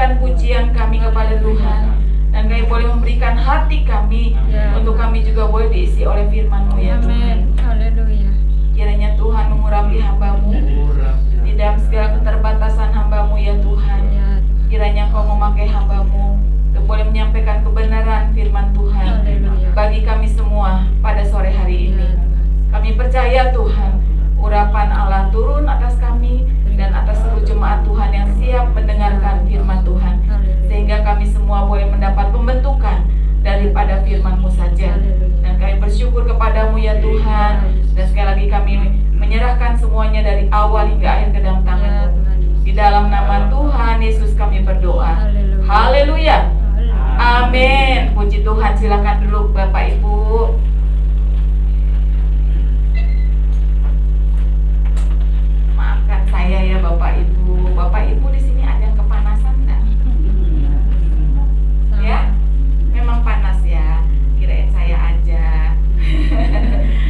menaikkan pujian kami kepada Tuhan, dan kami boleh memberikan hati kami untuk kami juga boleh diisi oleh firman-Mu ya Tuhan. Haleluya. Kiranya Tuhan mengurapi hamba-Mu di dalam segala keterbatasan hamba-Mu ya Tuhan. Kiranya Kau memakai hamba-Mu untuk boleh menyampaikan kebenaran firman Tuhan bagi kami semua pada sore hari ini. Kami percaya Tuhan, urapan Allah turun atas kami dan atas seluruh jemaat Tuhan yang siap mendengarkan firman Tuhan, sehingga kami semua boleh mendapat pembentukan daripada firman-Mu saja. Dan kami bersyukur kepadamu ya Tuhan, dan sekali lagi kami menyerahkan semuanya dari awal hingga akhir ke dalam tangan-Mu. Di dalam nama Tuhan Yesus kami berdoa. Haleluya. Amin. Puji Tuhan. Silakan duduk Bapak Ibu. Maafkan saya ya Bapak Ibu. Bapak Ibu di sini ada yang kepanasan enggak? Ya? Memang panas ya. Kirain saya aja.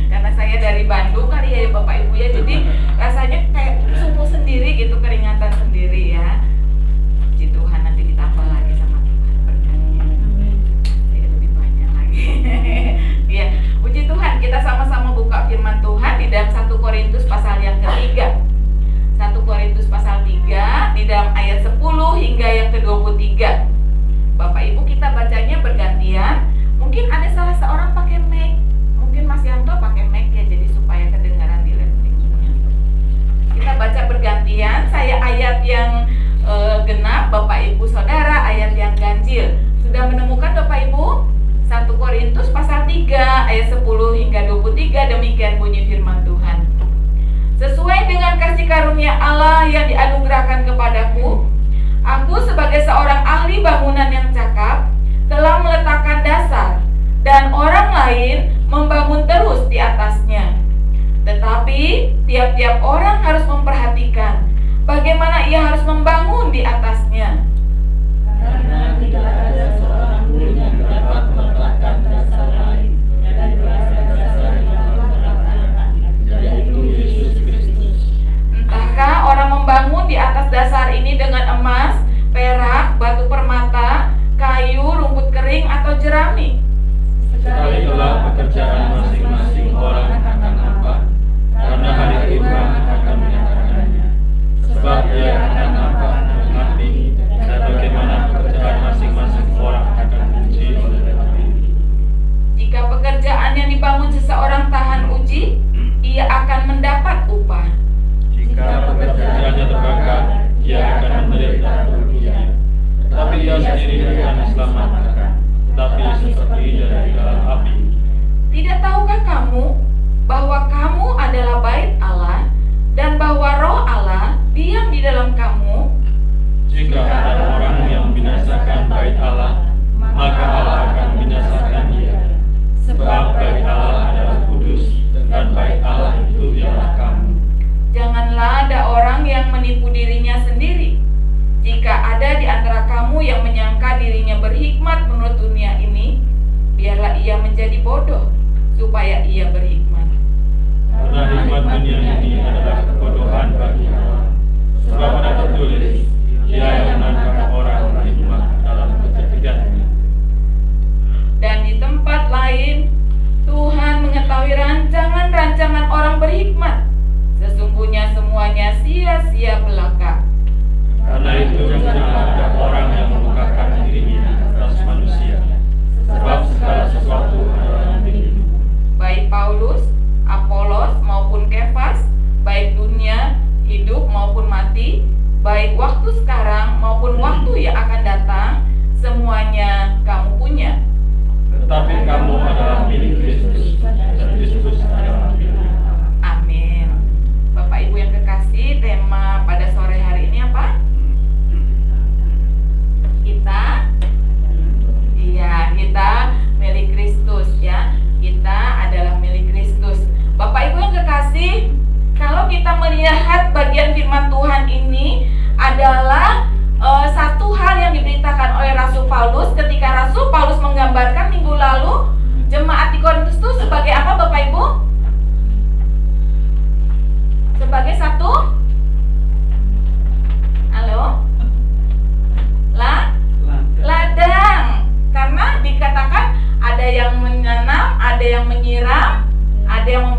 Karena saya dari Bandung kali ya Bapak Ibu ya. Jadi rasanya kayak sumur sendiri gitu, keringatan sendiri ya. Puji Tuhan, nanti ditambah lagi sama Tuhan berkatnya. Saya lebih banyak lagi. Ya, puji Tuhan, kita sama-sama buka firman Tuhan di dalam 1 Korintus pasal yang ketiga. 1 Korintus pasal 3 di dalam ayat 10 hingga yang ke-23. Bapak Ibu kita bacanya bergantian. Mungkin ada salah seorang pakai mic. Mungkin Mas Yanto pakai mic ya, jadi supaya kedengaran di live-nya. Kita baca bergantian. Saya ayat yang genap, Bapak Ibu Saudara ayat yang ganjil. Sudah menemukan Bapak Ibu? 1 Korintus pasal 3 ayat 10 hingga 23. Demikian bunyi firman Tuhan. Sesuai dengan kasih karunia Allah yang dianugerahkan kepadaku, aku sebagai seorang ahli bangunan yang cakap telah meletakkan dasar, dan orang lain membangun terus di atasnya. Tetapi tiap-tiap orang harus memperhatikan bagaimana ia harus membangun di atasnya. Karena tidak ada seorang pun yang dapat meletakkan dasar lain daripada dasar yang Allah letakkan, yaitu Yesus Kristus. Entahkah orang membangun di atas dasar ini dengan emas, perak, batu permata, kayu, rumput kering, atau jerami? Sekalilah pekerjaan masing-masing orang akan nampak, karena hari Tuhan akan menyatakannya. Sebab Dia akan nampak dengan api, dan bagaimana pekerjaan masing-masing orang akan diuji oleh api. Jika pekerjaan yang dibangun seseorang tahan uji, ia akan mendapat upah. Jika pekerjaannya terbakar, ia akan menderita kerugian. Tetapi ia sendiri akan diselamatkan, tetapi seperti dari dalam api. Tidak tahukah kamu bahwa kamu adalah bait Allah, dan bahwa Roh Allah diam di dalam kamu? Jika ada orang yang membinasakan bait Allah, maka Allah akan membinasakan dia. Sebab bait Allah adalah kudus, dan bait Allah itu ialah kamu. Janganlah ada orang yang menipu dirinya sendiri. Jika ada di antara kamu yang menyangka dirinya berhikmat menurut dunia ini, biarlah ia menjadi bodoh, supaya ia berhikmat. Karena hikmat dunia ini adalah kebodohan bagi Allah. Sebab ada tertulis, Dia yang menangkap orang berhikmat dalam ketiga-tiganya. Dan di tempat lain, Tuhan mengetahui rancangan-rancangan orang berhikmat. Sesungguhnya semuanya sia-sia belaka. Karena itu jangan ada orang yang memukakan dirinya atas manusia. Sebab segala sesuatu adalah miliknya. Baik Paulus, Apolos maupun Kefas, baik dunia, hidup maupun mati, baik waktu sekarang maupun waktu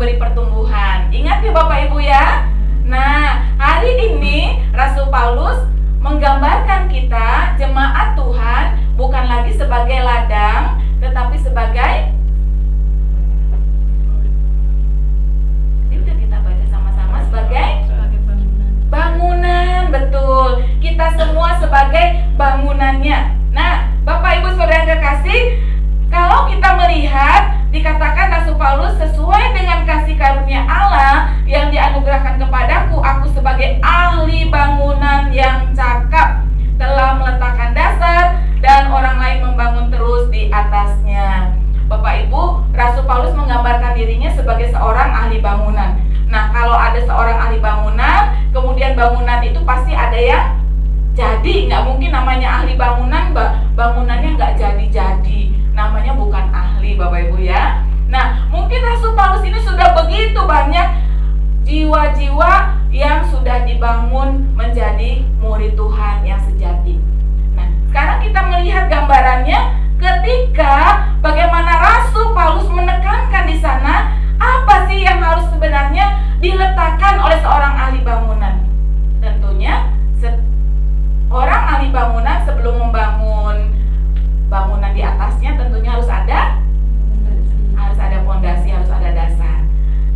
memberi pertumbuhan. Ingat ya Bapak Ibu ya. Nah, hari ini Rasul Paulus menggambarkan kita jemaat Tuhan bukan lagi sebagai ladang, tetapi sebagai, ini udah kita baca sama-sama, sebagai bangunan. Betul, kita semua sebagai bangunannya. Nah, Bapak Ibu Saudara kekasih, kalau kita melihat dikatakan Rasul Paulus, sesuai dengan kasih karunia Allah yang dianugerahkan kepadaku, aku sebagai ahli bangunan yang cakap telah meletakkan dasar dan orang lain membangun terus di atasnya. Bapak Ibu, Rasul Paulus menggambarkan dirinya sebagai seorang ahli bangunan. Nah, kalau ada seorang ahli bangunan, kemudian bangunan itu pasti ada yang jadi. Nggak mungkin namanya ahli bangunan, bangunannya nggak jadi-jadi. Namanya bukan ahli, Bapak Ibu ya. Nah, mungkin Rasul Paulus ini sudah begitu banyak jiwa-jiwa yang sudah dibangun menjadi murid Tuhan yang sejati. Nah, sekarang kita melihat gambarannya ketika bagaimana Rasul Paulus menekankan di sana apa sih yang harus sebenarnya diletakkan oleh seorang ahli bangunan. Tentunya orang ahli bangunan sebelum membangun bangunan di atasnya tentunya harus ada fondasi, harus ada dasar.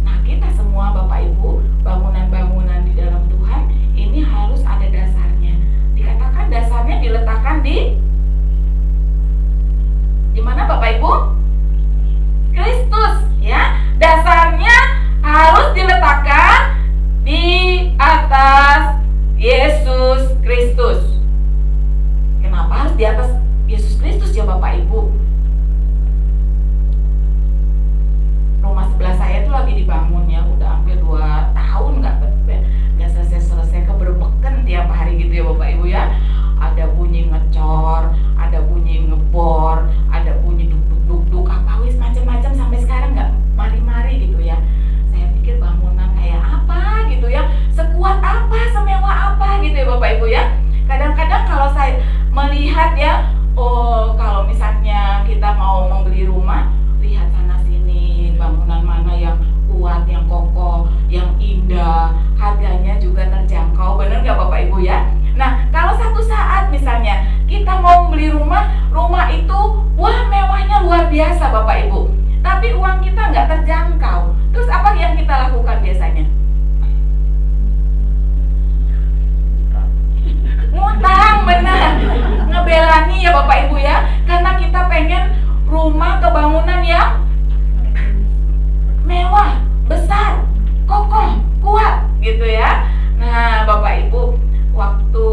Nah, kita semua Bapak Ibu, bangunan-bangunan di dalam Tuhan ini harus ada dasarnya. Dikatakan dasarnya diletakkan di mana Bapak Ibu? Kristus ya. Dasarnya harus diletakkan di atas Yesus Kristus. Kenapa harus di atas Yesus Kristus ya Bapak Ibu? Rumah sebelah saya itu lagi dibangun ya, udah hampir 2 tahun nggak selesai keberbeken tiap hari gitu ya Bapak Ibu ya. Ada bunyi ngecor, ada bunyi ngebor, ada bunyi duk-duk-duk apa wis macam-macam, sampai sekarang nggak mari-mari gitu ya. Saya pikir bangunan kayak apa gitu ya, sekuat apa, semewah apa gitu ya Bapak Ibu ya. Kadang-kadang kalau saya melihat ya, oh kalau misalnya kita mau membeli rumah, lihat sana sini bangunan mana yang kuat, yang kokoh, yang indah, harganya juga terjangkau, bener nggak Bapak Ibu ya? Nah, kalau satu saat misalnya kita mau membeli rumah itu wah mewahnya luar biasa Bapak Ibu, tapi uang kita nggak terjangkau, terus apa yang kita lakukan biasanya? Ngutang, benar, ngebelani ya Bapak Ibu ya, karena kita pengen rumah kebangunan yang mewah, besar, kokoh, kuat gitu ya. Nah Bapak Ibu, waktu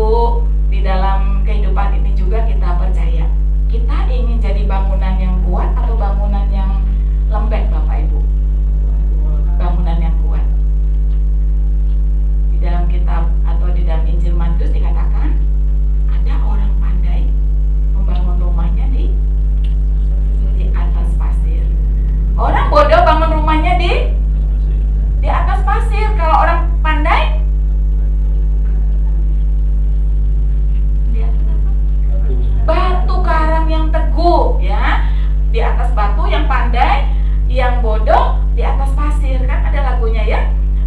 di dalam kehidupan ini juga kita percaya, kita ingin jadi bangunan yang kuat atau bangunan yang lembek Bapak Ibu? Bangunan yang kuat. Di dalam kitab atau di dalam Injil Matius dikatakan ada orang pandai membangun rumahnya di atas pasir. Orang bodoh bangun rumahnya di atas pasir. Kalau orang pandai di atas apa? Batu karang yang teguh ya. Di atas batu yang pandai, yang bodoh di atas pasir. Kan ada lagunya ya.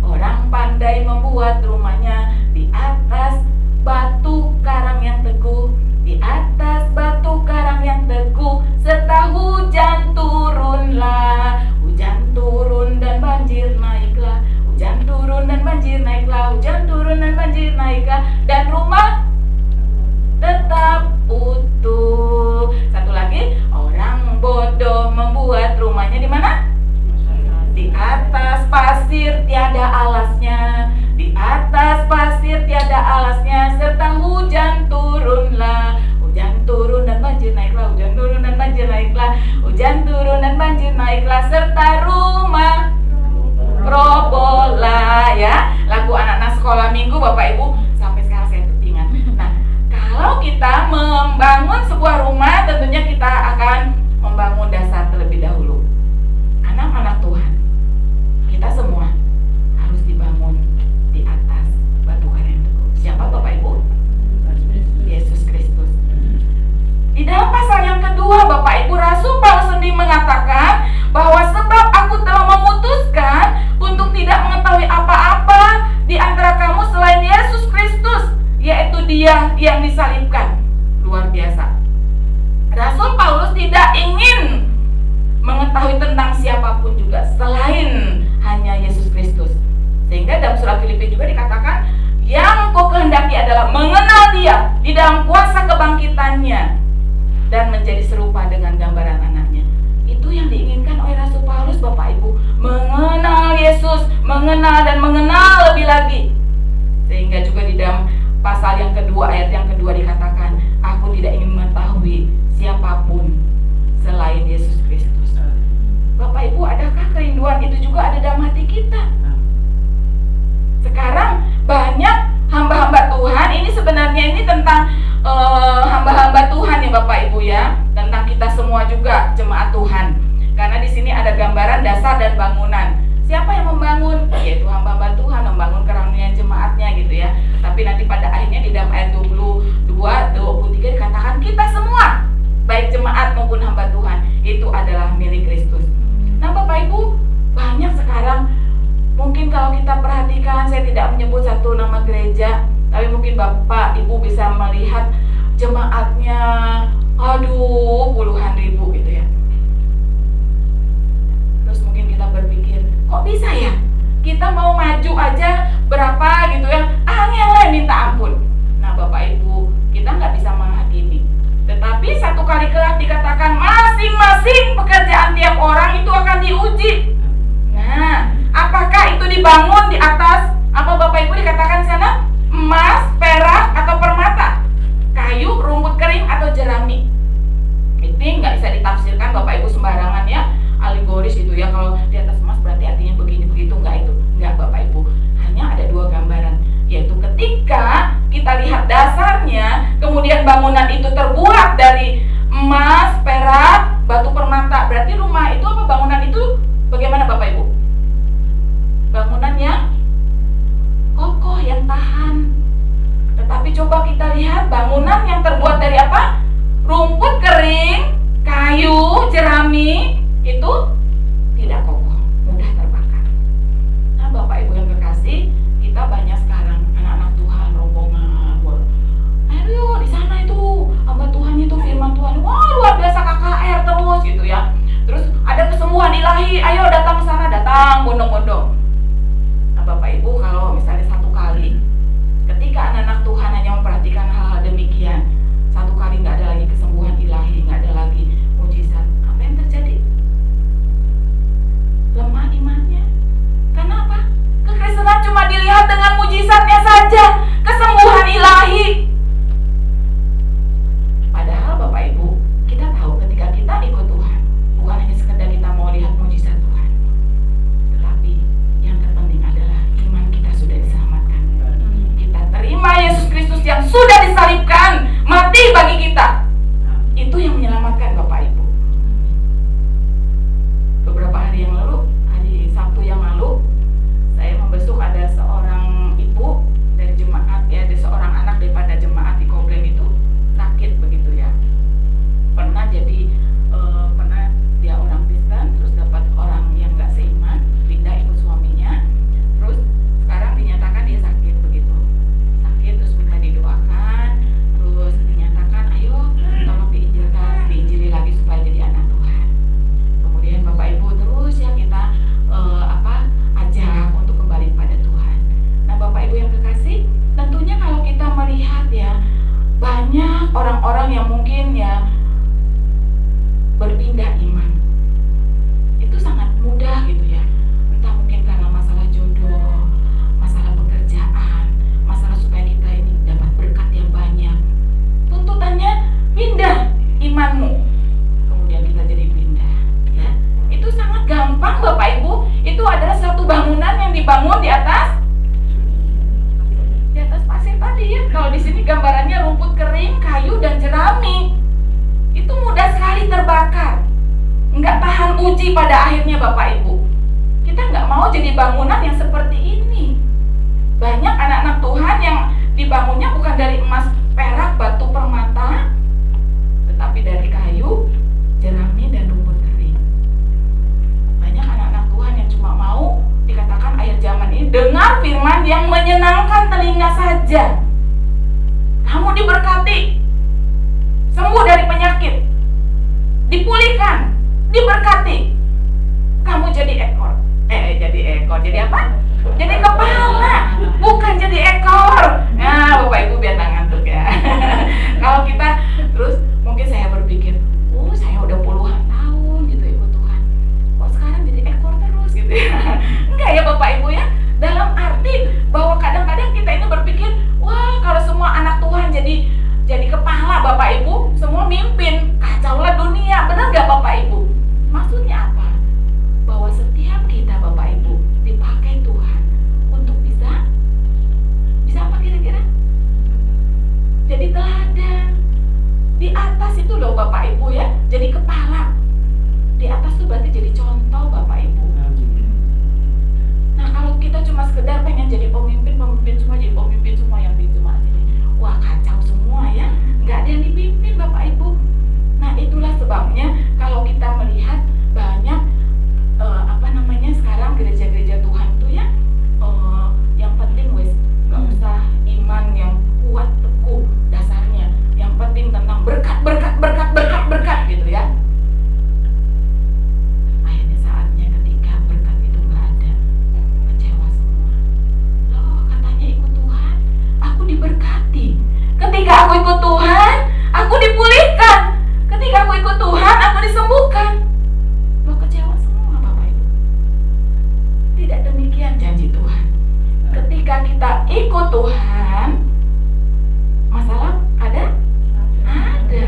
Orang pandai membuat rumahnya di atas batu karang yang teguh, di atas batu karang yang teguh, serta hujan turunlah, hujan turun dan banjir naiklah, hujan turun dan banjir naiklah, hujan turun dan banjir naiklah, dan rumah tetap utuh. Satu lagi, orang bodoh membuat rumahnya di mana? Di atas pasir tiada alasnya, di atas pasir tiada alasnya, serta hujan turunlah, hujan turun dan banjir naiklah, hujan turun dan banjir naiklah, hujan turun dan banjir naiklah, serta rumah robohlah ya. Lagu anak-anak sekolah minggu Bapak Ibu, sampai sekarang saya ingat. Nah, kalau kita membangun sebuah rumah, tentunya kita akan membangun dasar terlebih dahulu. Anak-anak Tuhan, kita semua harus dibangun di atas batu karang yang teguh. Siapa Bapak Ibu? Yesus Kristus. Di dalam pasal yang kedua Bapak Ibu, Rasul Paulus sendiri mengatakan bahwa sebab aku telah memutuskan tidak mengetahui apa-apa di antara kamu selain Yesus Kristus, yaitu Dia yang disalibkan. Luar biasa. Rasul Paulus tidak ingin mengetahui tentang siapapun juga selain hanya Yesus Kristus. Sehingga dalam surat Filipi juga dikatakan, yang kau kehendaki adalah mengenal Dia di dalam kuasa kebangkitannya dan menjadi serupa dengan gambaran anaknya. Itu yang diinginkan oleh Rasul Paulus, Bapak Ibu. Mengenal Yesus, mengenal dan mengenal lebih lagi. Sehingga juga di dalam pasal yang kedua, ayat yang kedua dikatakan, aku tidak ingin mengetahui siapapun selain Yesus Kristus. Bapak Ibu, adakah kerinduan itu juga ada dalam hati kita? Sekarang banyak hamba-hamba Tuhan, ini sebenarnya ini tentang hamba-hamba Tuhan ya Bapak Ibu ya, tentang kita semua juga jemaat Tuhan. Karena di sini ada gambaran dasar dan bangunan. Siapa yang membangun? Yaitu hamba-hamba Tuhan, membangun kerohanian jemaatnya gitu ya. Tapi nanti pada akhirnya di dalam ayat 22-23 dikatakan kita semua, baik jemaat maupun hamba Tuhan, itu adalah milik Kristus. Nah Bapak Ibu, banyak sekarang, mungkin kalau kita perhatikan, saya tidak menyebut satu nama gereja, tapi mungkin Bapak Ibu bisa melihat jemaatnya, aduh puluhan ribu gitu ya. Terus mungkin kita berpikir, kok bisa ya? Kita mau maju aja berapa gitu ya, angel minta ampun. Nah Bapak Ibu, kita nggak bisa menghakimi. Tetapi satu kali kelak dikatakan masing-masing pekerjaan tiap orang itu akan diuji. Nah, apakah itu dibangun di atas apa Bapak Ibu dikatakan di sana? Emas, perak atau permata? Kayu, rumput kering atau jerami? Itu nggak bisa ditafsirkan Bapak Ibu sembarangan ya, alegoris itu ya. Kalau di atas emas berarti artinya begini begitu, nggak itu, nggak Bapak Ibu. Hanya ada dua gambaran, yaitu ketika kita lihat dasarnya, kemudian bangunan itu terbuat dari emas, perak, batu permata. Berarti rumah itu apa, bangunan itu bagaimana Bapak Ibu? Bangunan yang kokoh, yang tahan. Tetapi coba kita lihat bangunan yang terbuat dari apa? Rumput kering, kayu, jerami, itu tidak kokoh, mudah terbakar. Nah Bapak Ibu yang kekasih, kita banyak sekarang anak-anak Tuhan rombongan, ayo di sana itu hamba Tuhan itu firman Tuhan, wah luar biasa KKR terus gitu ya. Terus ada kesembuhan ilahi, ayo datang ke sana, datang bondong-bondong. Nah Bapak Ibu, kalau misalnya satu kali ketika anak-anak Tuhan hanya memperhatikan hal-hal demikian, satu kali nggak ada lagi kesembuhan ilahi, nggak ada lagi mujizat, apa yang terjadi? Lemah imannya. Kenapa? Kekristenan cuma dilihat dengan mujizatnya saja, kesembuhan ilahi. Padahal Bapak Ibu, kita tahu ketika kita ikut Tuhan, bukan hanya sekedar kita mau lihat mujizat Tuhan, tetapi yang terpenting adalah iman kita sudah diselamatkan. Kita terima Yesus Kristus yang sudah disalibkan, mati bagi kita. Itu yang menyelamatkan Bapak Ibu. Beberapa hari yang lalu, hari Sabtu yang lalu, saya membesuk ada seorang ibu dari jemaat ya, ada seorang anak daripada jemaat di Koblen itu sakit begitu ya. Pernah jadi pernah dia orang Kristen, terus dapat orang yang nggak seiman, pindah ikut suaminya, terus sekarang dinyatakan dia sakit begitu, sakit terus minta didoakan, terus dinyatakan ayo tolong diinjili lagi supaya jadi anak Tuhan. Kemudian Bapak Ibu terus ya kita ajak untuk kembali pada Tuhan. Nah Bapak Ibu yang kekasih, tentunya kalau kita melihat ya, banyak orang-orang yang mungkin ya berpindah iman itu sangat mudah gitu ya. Entah mungkin karena masalah jodoh, masalah pekerjaan, masalah supaya kita ini dapat berkat yang banyak, tuntutannya pindah imanmu, kemudian kita jadi pindah ya. Itu sangat gampang Bapak Ibu. Itu adalah satu bangunan yang dibangun di atas pasir tadi ya. Kalau di sini gambarannya rumput kering, kayu dan jerami. Itu mudah sekali terbakar, nggak tahan uji pada akhirnya Bapak Ibu. Kita nggak mau jadi bangunan yang seperti ini. Banyak anak-anak Tuhan yang dibangunnya bukan dari emas, perak, batu permata, tetapi dari kayu, jerami dan rumput kering. Banyak anak-anak Tuhan yang cuma mau dikatakan air diberkati. Kamu jadi ekor. Jadi ekor. Jadi apa? Jadi kepala, bukan jadi ekor. Nah, Bapak Ibu biar nggak ngantuk ya. Kalau kita terus mungkin saya berpikir, saya udah puluhan tahun gitu ikut Tuhan, kok sekarang jadi ekor terus gitu ya. Enggak ya Bapak Ibu ya. Dalam arti bahwa kadang-kadang kita ini berpikir, wah kalau semua anak Tuhan jadi kepala Bapak Ibu, semua mimpin, kacaulah dunia. Benar nggak Bapak Ibu? Maksudnya apa? Bahwa setiap kita Bapak Ibu dipakai Tuhan untuk bisa apa kira-kira? Jadi teladan. Di atas itu loh Bapak Ibu ya, jadi kepala. Di atas tuh berarti jadi contoh Bapak Ibu. Nah kalau kita cuma sekedar pengen jadi pemimpin semua yang di jemaat ini, wah kacau semua ya, nggak ada yang dipimpin Bapak Ibu. Nah itulah sebabnya kalau kita melihat banyak sekarang gereja-gereja Tuhan tuh ya, yang penting wes nggak usah iman yang kuat teguh dasarnya, yang penting tentang berkat gitu ya. Akhirnya saatnya ketika berkat itu nggak ada, kecewa semua. Loh katanya ikut Tuhan aku diberkati, ketika aku ikut Tuhan aku dipulihkan, ketika aku ikut Tuhan aku disembuhkan. Loh kecewa semua Bapak Ibu. Tidak demikian janji Tuhan. Ketika kita ikut Tuhan, masalah ada? Ada.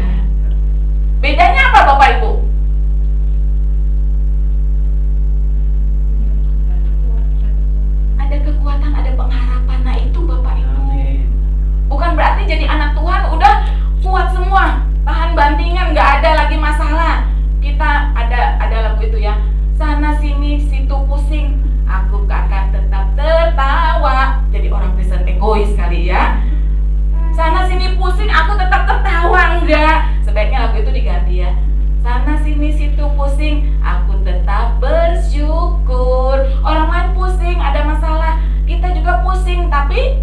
Bedanya apa Bapak Ibu? Ada kekuatan, ada pengharapan. Nah itu Bapak Ibu. Bukan berarti jadi anak Tuhan udah kuat semua, tahan bantingan, nggak ada lagi masalah. Kita ada lagu itu ya, sana sini situ pusing, aku akan tetap tertawa. Jadi orang Kristen egois kali ya. Sana sini pusing, aku tetap tertawa. Enggak, sebaiknya lagu itu diganti ya. Sana sini situ pusing, aku tetap bersyukur. Orang lain pusing, ada masalah, kita juga pusing, tapi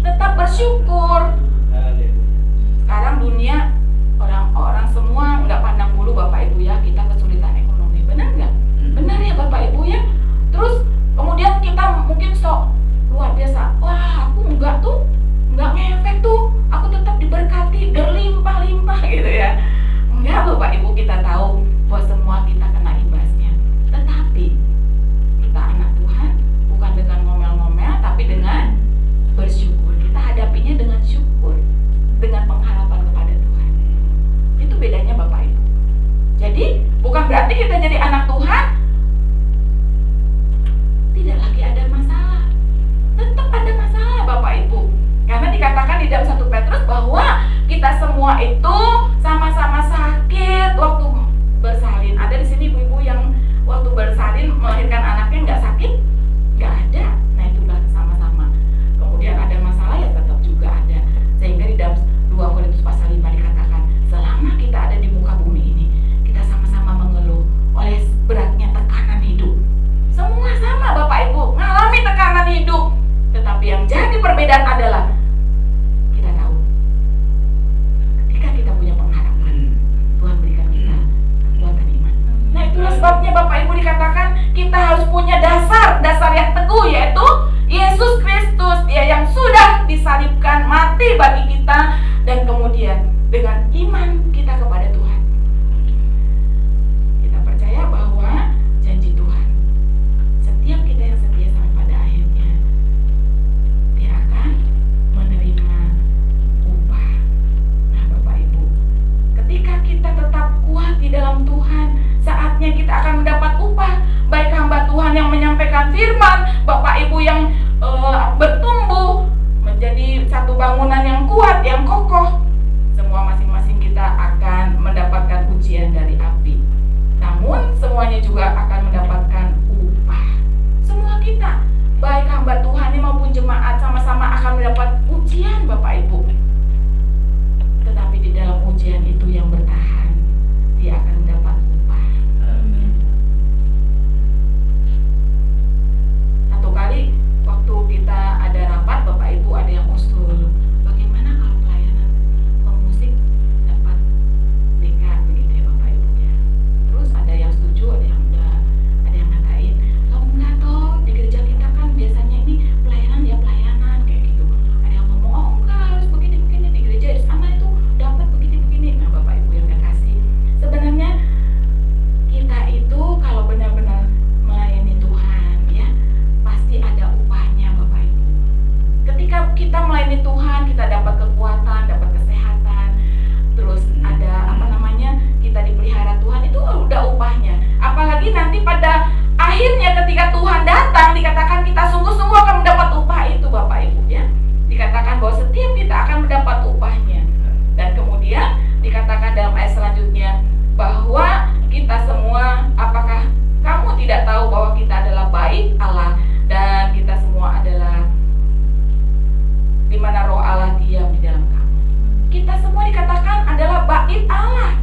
tetap bersyukur. Sekarang dunia orang-orang semua nggak pandang bulu Bapak Ibu ya, kita kesulitan ekonomi, benar nggak? Benar ya Bapak Ibu ya. Terus kemudian kita mungkin sok luar biasa, wah aku nggak ngefek tuh, aku tetap diberkati berlimpah-limpah gitu ya. Enggak Bapak Ibu, kita tahu bahwa semua kita kena imbasnya. Tetapi kita anak Tuhan bukan dengan ngomel-ngomel, tapi dengan bersyukur. Kita hadapinya dengan syukur, dengan pengharapan kepada Tuhan. Itu bedanya Bapak Ibu. Jadi bukan berarti kita jadi anak Tuhan tidak lagi ada masalah. Tetap ada masalah Bapak Ibu. Karena dikatakan di dalam 1 Petrus bahwa kita semua itu sama-sama sakit waktu bersalin. Ada di sini ibu-ibu yang waktu bersalin melahirkan anaknya nggak sakit? Nggak ada. Nah itulah sama-sama. Kemudian ada masalah ya tetap juga ada. Sehingga di dalam 2 Korintus pasal 5 dikatakan, selama kita ada di muka bumi ini, kita sama-sama mengeluh oleh beratnya tekanan hidup. Semua sama Bapak Ibu, mengalami tekanan hidup. Tetapi yang jadi perbedaan adalah kita tahu ketika kita punya pengharapan, Tuhan berikan kita kekuatan iman. Nah itulah sebabnya Bapak Ibu dikatakan kita harus punya dasar yang teguh, yaitu Yesus Kristus, Dia yang sudah disalibkan, mati bagi kita, dan kemudian dengan iman kita kepada Tuhan, kita percaya bahwa janji Tuhan, setiap kita yang setia sampai pada akhirnya, Dia akan menerima upah. Nah Bapak Ibu, ketika kita tetap kuat di dalam Tuhan, saatnya kita akan mendapat upah. Baik hamba Tuhan yang menyampaikan firman, Bapak Ibu yang bertumbuh menjadi satu bangunan yang kuat, yang kokoh, semua masing-masing kita akan mendapatkan ujian dari api. Namun semuanya juga akan mendapatkan upah. Semua kita, baik hamba Tuhan maupun jemaat, sama-sama akan mendapat ujian Bapak Ibu. Tetapi di dalam ujian itu yang bertahan, dia akan mendapat upah. Satu kali dikatakan kita sungguh-sungguh akan mendapat upah itu Bapak Ibu ya. Dikatakan bahwa setiap kita akan mendapat upahnya. Dan kemudian dikatakan dalam ayat selanjutnya bahwa kita semua, apakah kamu tidak tahu bahwa kita adalah bait Allah dan kita semua adalah di mana roh Allah diam di dalam kamu. Kita semua dikatakan adalah bait Allah.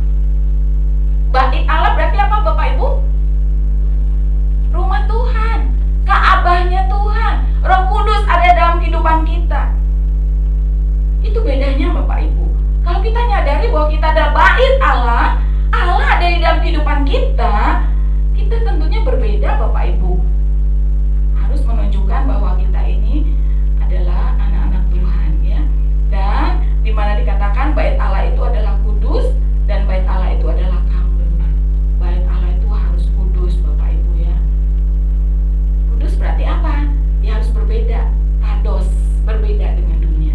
Bait Allah berarti apa Bapak Ibu? Rumah Tuhan, Ka'bahnya Tuhan, Roh Kudus ada dalam kehidupan kita. Itu bedanya Bapak Ibu. Kalau kita nyadari bahwa kita adalah bait Allah, Allah ada di dalam kehidupan kita, kita tentunya berbeda Bapak Ibu. Harus menunjukkan bahwa kita ini adalah anak-anak Tuhan ya. Dan di mana dikatakan bait Allah itu adalah kudus dan bait Allah itu adalah kamu. Bait Allah itu harus kudus Bapak Ibu ya. Kudus berarti apa? Ya harus berbeda, kados, berbeda dengan dunia.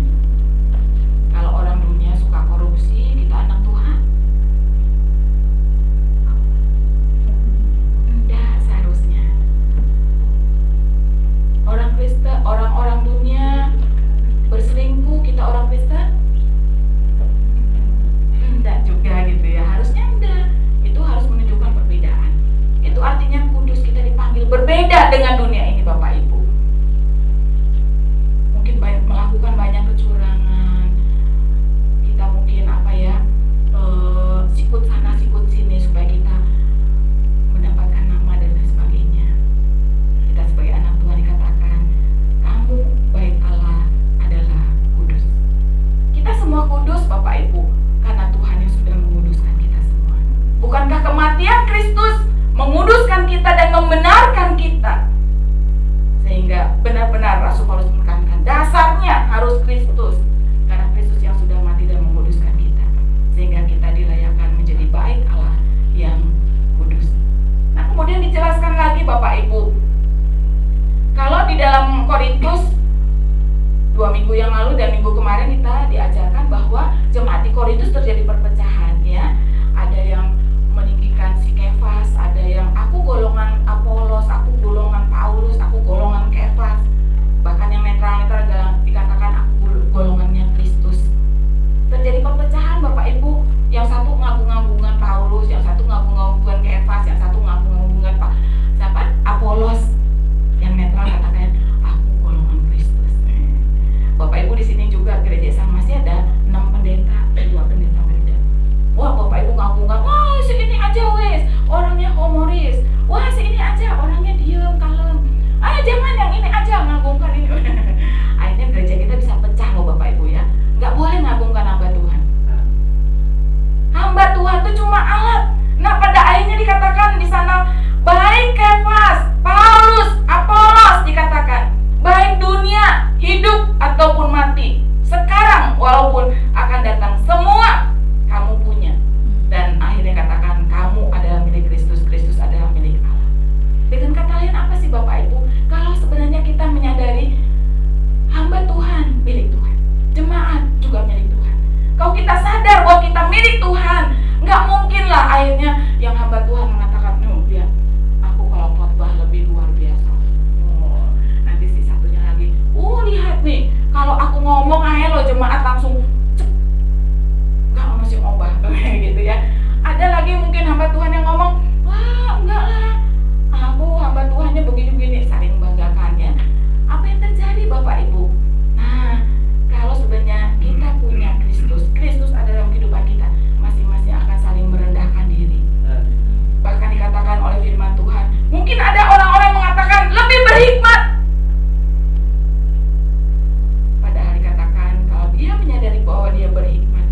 Kalau orang dunia suka korupsi, kita anak Tuhan. Enggak seharusnya. Orang Kristen, orang-orang dunia berselingkuh, kita orang Kristen? Enggak juga gitu ya. Harusnya enggak. Itu harus menunjukkan perbedaan. Itu artinya kudus, kita dipanggil berbeda dengan dunia ini Bapak Ibu. Mungkin melakukan banyak kecurangan. Kita mungkin apa ya, sikut sana sikut sini supaya kita mendapatkan nama dan lain sebagainya. Kita sebagai anak Tuhan dikatakan kamu bait Allah adalah kudus. Kita semua kudus Bapak Ibu karena Tuhan yang sudah menguduskan kita semua. Bukankah kematian Kristus menguduskan kita dan membenarkan kita? Sehingga benar-benar Rasul Paulus menekankan dasarnya harus Kristus, karena Kristus yang sudah mati dan menguduskan kita, sehingga kita dilayakkan menjadi bait Allah yang kudus. Nah kemudian dijelaskan lagi Bapak Ibu, kalau di dalam Korintus 2 minggu yang lalu dan minggu kemarin kita diajarkan bahwa jemaat di Korintus terjadi perpecahan ya. Ada yang meninggikan si Kefas, ada yang aku golongan Apolos, aku golongan Paulus, aku golongan Kefas. Bahkan yang netral-netral dikatakan aku golongannya Kristus. Terjadi perpecahan Bapak Ibu. Yang satu ngagung-ngagungan Paulus, yang satu ngagung-ngagungan Kefas, yang satu ngagung-ngagungan Apolos. Yang netral katakan aku golongan Kristus. Bapak Ibu di sini juga gereja sama masih ada 6 pendeta, 2 pendeta beda. Wah Bapak Ibu ngagung-ngagung, wah si ini aja wes, orangnya humoris. Wah si ini aja, orangnya diem, kalem. Jangan yang ini aja, ngagungkan ini. Akhirnya gereja kita bisa pecah loh Bapak Ibu ya. Nggak boleh ngagungkan hamba Tuhan. Hamba Tuhan itu cuma alat. Nah pada akhirnya dikatakan di sana, baik Kefas, Paulus, Apolos dikatakan, baik dunia, hidup ataupun mati. Sekarang walaupun akan datang semua kamu punya. Dan akhirnya katakan kamu adalah milik Kristus, Kristus adalah milik Allah. Dengan kata lain apa sih Bapak Ibu? Kalau sebenarnya kita menyadari hamba Tuhan milik Tuhan, jemaat juga milik Tuhan. Kalau kita sadar bahwa kita milik Tuhan, nggak mungkin lah akhirnya yang hamba Tuhan mengatakan, ya aku kalau khotbah lebih luar biasa. Nanti si satunya lagi, lihat nih, kalau aku ngomong aja loh jemaat langsung cep, nggak masih obah gitu ya. Ada lagi mungkin hamba Tuhan yang ngomong, wah enggak lah, aku hamba Tuhannya begini-begini, saling membanggakan ya. Apa yang terjadi Bapak Ibu? Nah, kalau sebenarnya kita punya Kristus, Kristus ada dalam kehidupan kita, masing-masing akan saling merendahkan diri. Bahkan dikatakan oleh firman Tuhan, mungkin ada orang-orang yang mengatakan lebih berhikmat. Padahal dikatakan kalau dia menyadari bahwa dia berhikmat,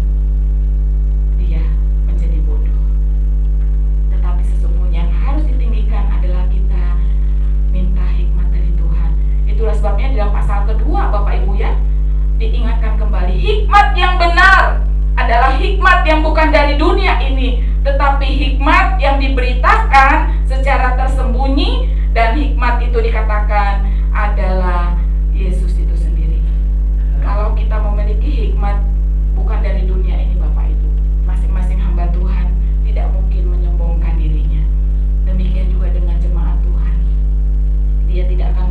dia menjadi bodoh. Tetapi sesungguhnya yang harus ditinggikan adalah kita minta hikmat dari Tuhan. Itulah sebabnya dalam pasal kedua Bapak Ibu ya, diingatkan kembali hikmat yang benar adalah hikmat yang bukan dari dunia ini, tetapi hikmat yang diberitakan secara tersembunyi, dan hikmat itu dikatakan adalah Yesus itu sendiri. Kalau kita memiliki hikmat bukan dari dunia ini Bapak Ibu, masing-masing hamba Tuhan tidak mungkin menyombongkan dirinya. Demikian juga dengan jemaat Tuhan, dia tidak akan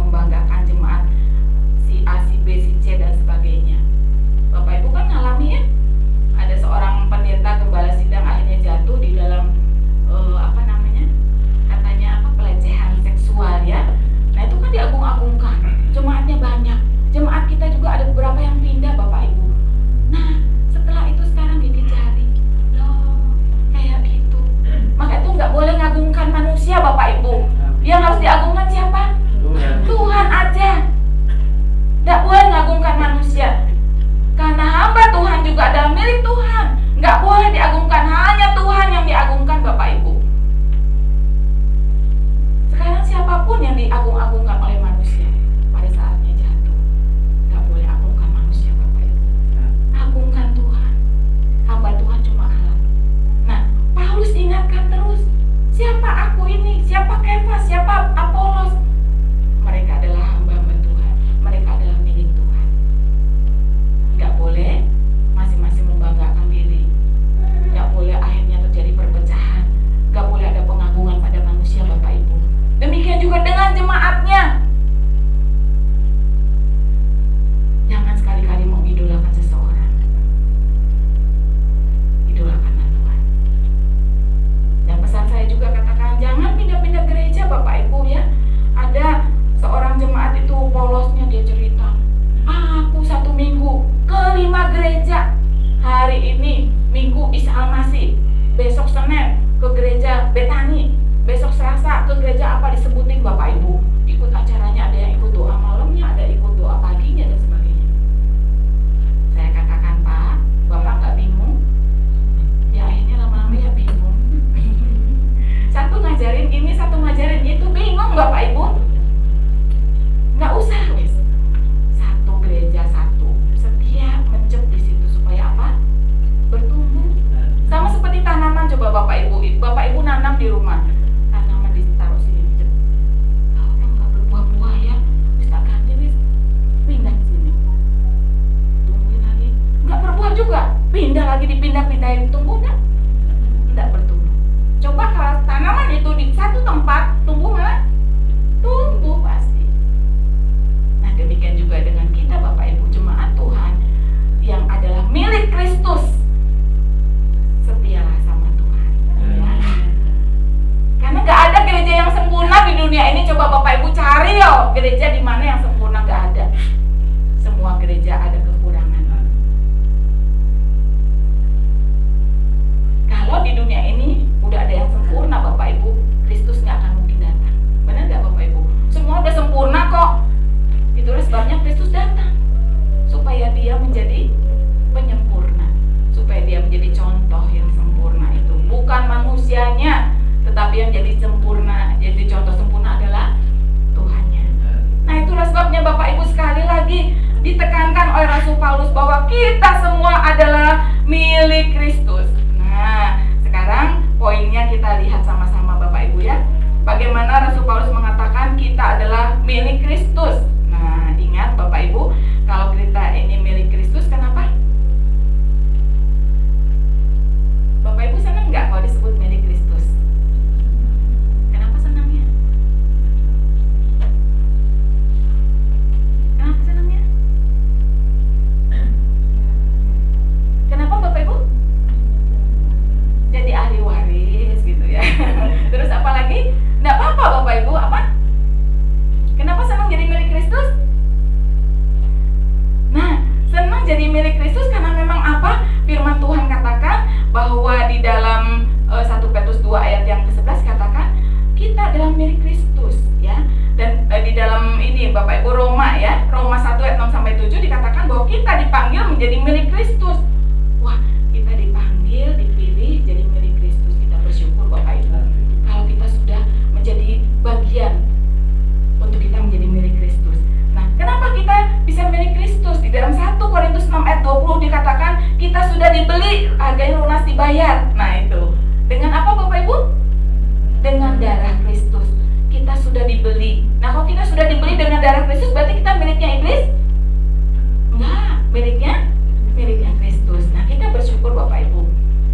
siapa aku ini, siapa Kefas, siapa Apolos. Mereka adalah hamba-hamba Tuhan, mereka adalah milik Tuhan. Nggak boleh masing-masing membanggakan diri, nggak boleh akhirnya terjadi perpecahan, nggak boleh ada pengagungan pada manusia, Bapak Ibu. Demikian juga dengan jemaatnya. Jangan sekali-kali mengidolakan seseorang, idolakanlah Tuhan. Dan pesan saya juga katakan, jangan pindah-pindah gereja, Bapak Ibu ya. Ada seorang jemaat itu polosnya, dia cerita, aku 1 minggu ke 5 gereja. Hari ini Minggu Isa Al-Masih, besok Senin ke gereja Betani, besok Selasa ke gereja apa disebutin, Bapak Ibu. Ikut acaranya, ada yang ikut doa malamnya, ada ikut doa paginya dan sebagainya. Saya katakan, Pak, Bapak nggak bingung? Ya akhirnya lama-lama ya bingung. Satu ngajarin ini, satu ngajarin itu, bingung Bapak Ibu. Nggak usah wis. Satu gereja satu, setia mencep di situ supaya apa? Bertumbuh. Sama seperti tanaman, coba Bapak Ibu nanam di rumah. Tanaman ditaruh sini, cep. Oh, nggak berbuah-buah ya. Wis tak ganti wis. Pindah ke sini. Tungguin lagi. Nggak berbuah juga. Pindah lagi, dipindah-pindahin, tumbuh nggak? Nggak bertumbuh. Coba kalau tanaman itu di satu tempat tumbuh nggak? Tumbuh pasti. Nah demikian juga dengan kita, Bapak Ibu, jemaat Tuhan yang adalah milik Kristus. Setialah sama Tuhan ya. Karena nggak ada gereja yang sempurna di dunia ini. Coba Bapak Ibu cari yo gereja di mana yang sempurna, nggak ada. Semua gereja ada kekurangan. Kalau di dunia ini udah ada yang sempurna, Bapak Ibu, Kristus nggak akan mungkin datang. Benar nggak Bapak Ibu? Semua udah sempurna kok. Itulah sebabnya Kristus datang, supaya dia menjadi penyempurna, supaya dia menjadi contoh yang sempurna itu. Bukan manusianya, tetapi yang jadi sempurna, jadi contoh sempurna adalah Tuhannya. Nah itulah sebabnya Bapak Ibu, sekali lagi ditekankan oleh Rasul Paulus bahwa kita semua adalah milik Kristus. Nah sekarang poinnya kita lihat sama-sama Bapak Ibu ya. Bagaimana Rasul Paulus mengatakan kita adalah milik Kristus. Nah ingat Bapak Ibu, kalau kita ini milik Kristus, kenapa? Bapak Ibu senang nggak kalau disebut milik Kristus? Kenapa senangnya? Kenapa senangnya? Kenapa Bapak Ibu? Jadi ahli waris gitu ya. Terus apa lagi? Nggak apa-apa Bapak Ibu, apa? Kenapa senang jadi milik Kristus? Nah, senang jadi milik Kristus karena memang apa? Firman Tuhan katakan bahwa di dalam 1 Petrus 2 ayat yang ke-11 katakan kita adalah milik Kristus ya. Dan di dalam ini Bapak Ibu Roma ya, Roma 1 ayat 6 sampai 7 dikatakan bahwa kita dipanggil menjadi milik Kristus. Wah, kita dipanggil, dipilih jadi milik Kristus. Kita bersyukur Bapak Ibu kalau kita sudah menjadi bagian untuk kita menjadi milik Kristus. Nah, kenapa kita bisa milik Kristus? Di dalam 1 Korintus 6 ayat 20 dikatakan kita sudah dibeli, harganya lunas dibayar. Nah itu, dengan apa Bapak Ibu? Dengan darah Kristus. Kita sudah dibeli. Nah kalau kita sudah dibeli dengan darah Kristus, berarti kita miliknya iblis? Enggak, miliknya Kristus. Nah kita bersyukur Bapak Ibu,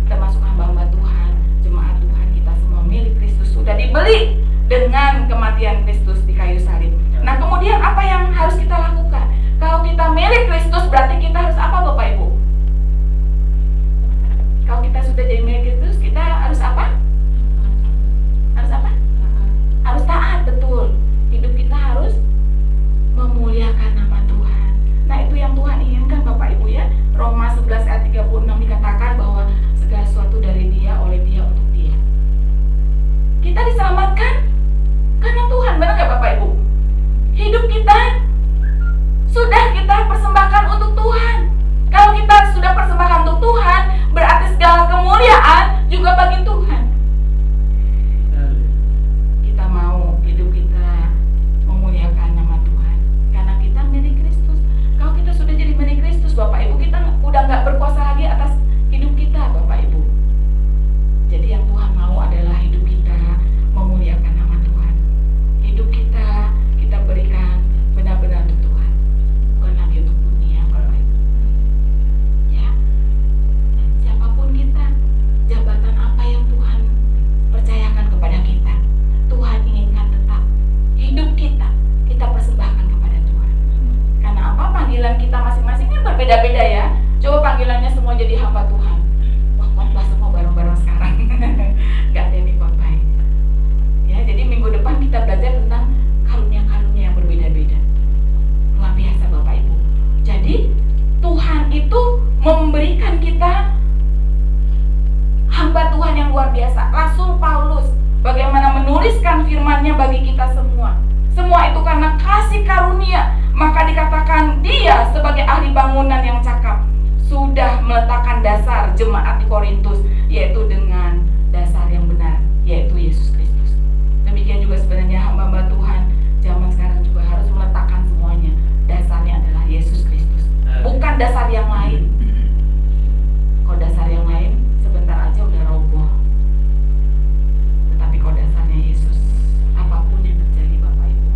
termasuk hamba-hamba Tuhan, jemaat Tuhan, kita semua milik Kristus, sudah dibeli dengan kematian Kristus di kayu salib. Nah kemudian apa yang harus kita lakukan? Kalau kita milik Kristus, berarti kita harus apa Bapak Ibu? Kalau kita sudah jadi milik Kristus, kita harus apa? Harus apa? Harus taat, betul. Hidup kita harus memuliakan nama Tuhan. Nah itu yang Tuhan inginkan Bapak Ibu ya. Roma 11 ayat 36 dikatakan bahwa segala sesuatu dari Dia, oleh Dia, untuk Dia. Kita diselamatkan karena Tuhan, benar gak Bapak Ibu? Hidup kita sudah kita persembahkan untuk Tuhan. Kalau kita sudah persembahkan untuk Tuhan, berarti segala kemuliaan semuanya bagi kita semua. Semua itu karena kasih karunia. Maka dikatakan dia sebagai ahli bangunan yang cakap sudah meletakkan dasar jemaat di Korintus, yaitu dengan dasar yang benar, yaitu Yesus Kristus. Demikian juga sebenarnya hamba-hamba Tuhan zaman sekarang juga harus meletakkan semuanya. Dasarnya adalah Yesus Kristus, bukan dasar yang lain. Kalau dasar yang lain sebentar aja udah roboh. Tetapi kalau dasarnya Yesus, apapun yang terjadi Bapak Ibu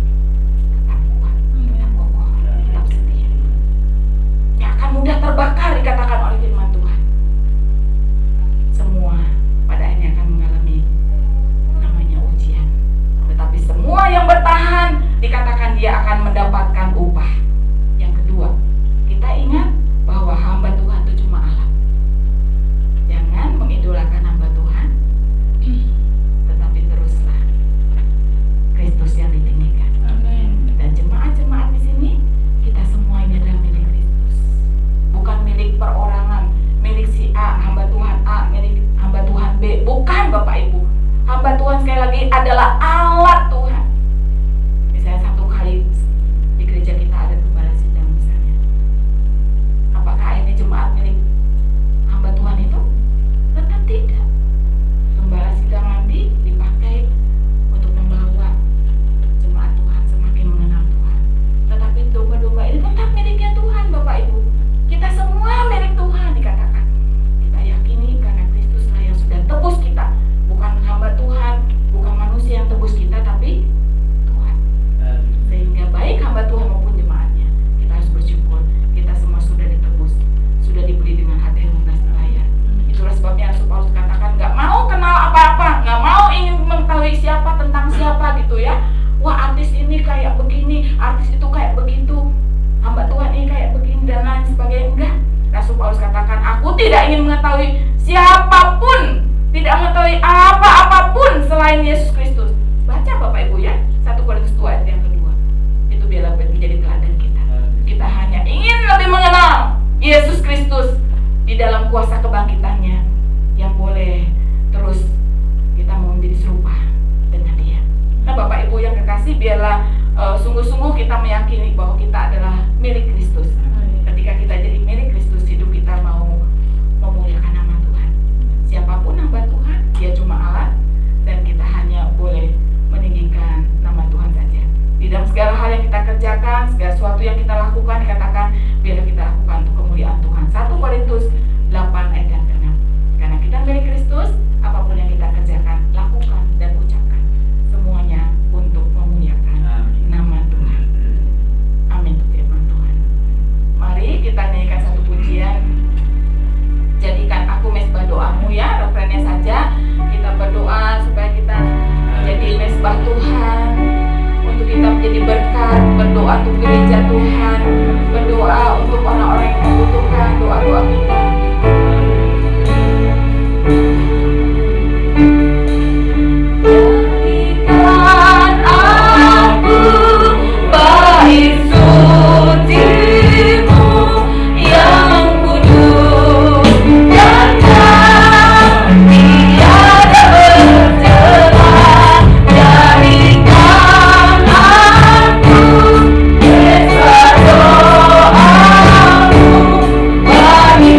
tetap kuat, tetap kokoh, tetap setia. Yang akan mudah terbakar dikatakan oleh firman Tuhan. Semua pada akhirnya akan mengalami namanya ujian. Tetapi semua yang bertahan dikatakan dia akan mendapatkan upah. Yang kedua, kita ingat bahwa hamba Tuhan itu cuma alat. Jangan mengidolakan hamba Tuhan, tetapi teruslah Kristus yang ditinggikan. Dan jemaat-jemaat di sini, kita semua ini adalah milik Kristus, bukan milik perorangan, milik si A, hamba Tuhan A, milik hamba Tuhan B. Bukan Bapak Ibu. Hamba Tuhan sekali lagi adalah alat Tuhan. Misalnya satu kali di gereja kita ada gembala sidang misalnya, apakah ini jemaat milik hamba Tuhan itu? Tetap tidak. Gembala sidang nanti dipakai untuk membawa jemaat Tuhan semakin mengenal Tuhan. Tetapi domba-domba ini tetap miliknya Tuhan Bapak Ibu. Kita semua milik Tuhan dikatakan. Kita yakini karena Kristuslah yang sudah tebus kita. Bukan hamba Tuhan, bukan manusia yang tebus kita, tapi Tuhan. Sehingga baik hamba Tuhan maupun jemaatnya, kita harus bersyukur. Kita semua sudah ditebus, sudah dibeli dengan harga yang lunas dibayar. Itulah sebabnya Rasul Paulus katakan nggak mau kenal apa-apa, nggak mau ingin mengetahui siapa tentang siapa gitu ya. Wah, artis ini kayak begini, artis itu kayak begitu, hamba Tuhan ini kayak begini dan lain sebagainya. Enggak. Rasul Paulus katakan, aku tidak ingin mengetahui siapapun, tidak mengetahui apa-apapun selain Yesus Kristus. Baca Bapak Ibu ya, 1 Korintus 2 ayat yang kedua. Itu biarlah menjadi teladan kita. Kita hanya ingin lebih mengenal Yesus Kristus di dalam kuasa kebangkitannya, yang boleh terus kita mau menjadi serupa dengan dia. Nah Bapak Ibu yang kekasih, biarlah sungguh-sungguh kita meyakini bahwa kita adalah milik Kristus. Ketika kita jadi milik Kristus, hidup kita mau memuliakan nama Tuhan. Siapapun hamba Tuhan, dia cuma alat, dan kita hanya boleh meninggikan nama Tuhan saja. Di dalam segala hal yang kita kerjakan, segala sesuatu yang kita lakukan, dikatakan biarlah kita lakukan untuk kemuliaan Tuhan. 1 Korintus 8 ayat yang ke-6. Karena kita milik Kristus, apapun yang kita kerjakan, lakukan dan ucapkan, semuanya untuk memuliakan nama Tuhan. Amin. Firman Tuhan. Mari kita nyanyikan satu pujian. Jadikan aku mesbah doamu ya, refrennya saja. Kita berdoa supaya kita menjadi mesbah Tuhan, untuk kita menjadi berkat. Berdoa untuk gereja Tuhan, berdoa untuk orang-orang yang membutuhkan doa-doa kita. Jadikan aku bait suci-Mu yang kudus dan tiada bercelah. Jadikan aku besar doamu bagi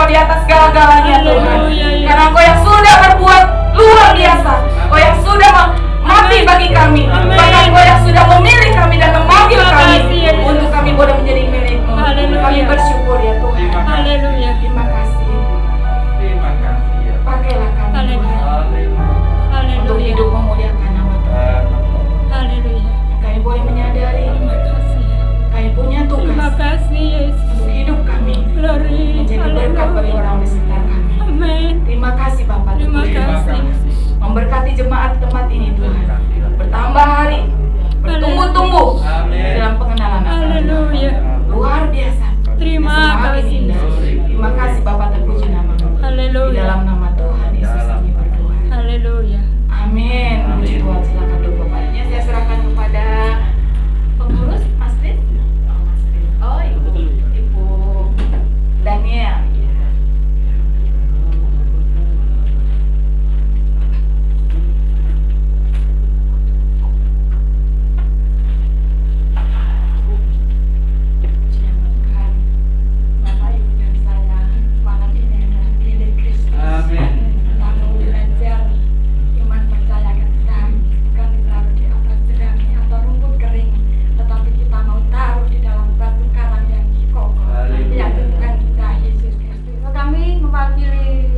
di atas segala-galanya Tuhan. Karena Engkau yang sudah berbuat luar biasa, Engkau yang sudah mati bagi kami, bahkan Engkau yang sudah memilih kami dan memanggil kami untuk kami boleh menjadi milik-Mu. Kami bersyukur ya Tuhan. Haleluya. Terima kasih. Terima kasih ya. Pakailah kami Haleluya. Tuhan untuk hidup memuliakan nama Tuhan. Haleluya. Kami boleh menyadari Terima kasih. kami punya Terima tugas kasih Yesus. untuk hidup kami Glory. menjadi berkat bagi orang di sekitar kami. Amin. Terima kasih Bapak Terima Tuhan. kasih. Memberkati jemaat tempat ini Tuhan, bertambah hari, bertumbuh-tumbuh Amin. dalam pengenalan Engkau. Haleluya. Luar biasa. Terima Dan semakin kasih. indah. Terima kasih Bapak, terpuji nama-Mu. Di Haleluya. dalam nama Tuhan Yesus kami berdoa. Haleluya. Amin. Puji Tuhan, silakan duduk Bapaknya. Saya serahkan kepada pengurus Masjid. Oh, Ibu Daniel. Bapak Ibu dan saya malam ini adalah milik Kristus. Amin. Lalu belajar iman percaya kita bukan ditaruh di atas jerami atau rumput kering, tetapi kita mau taruh di dalam batu karang yang kokoh, Haleluya. yaitu Tuhan kita Yesus Kristus. Kami mewakili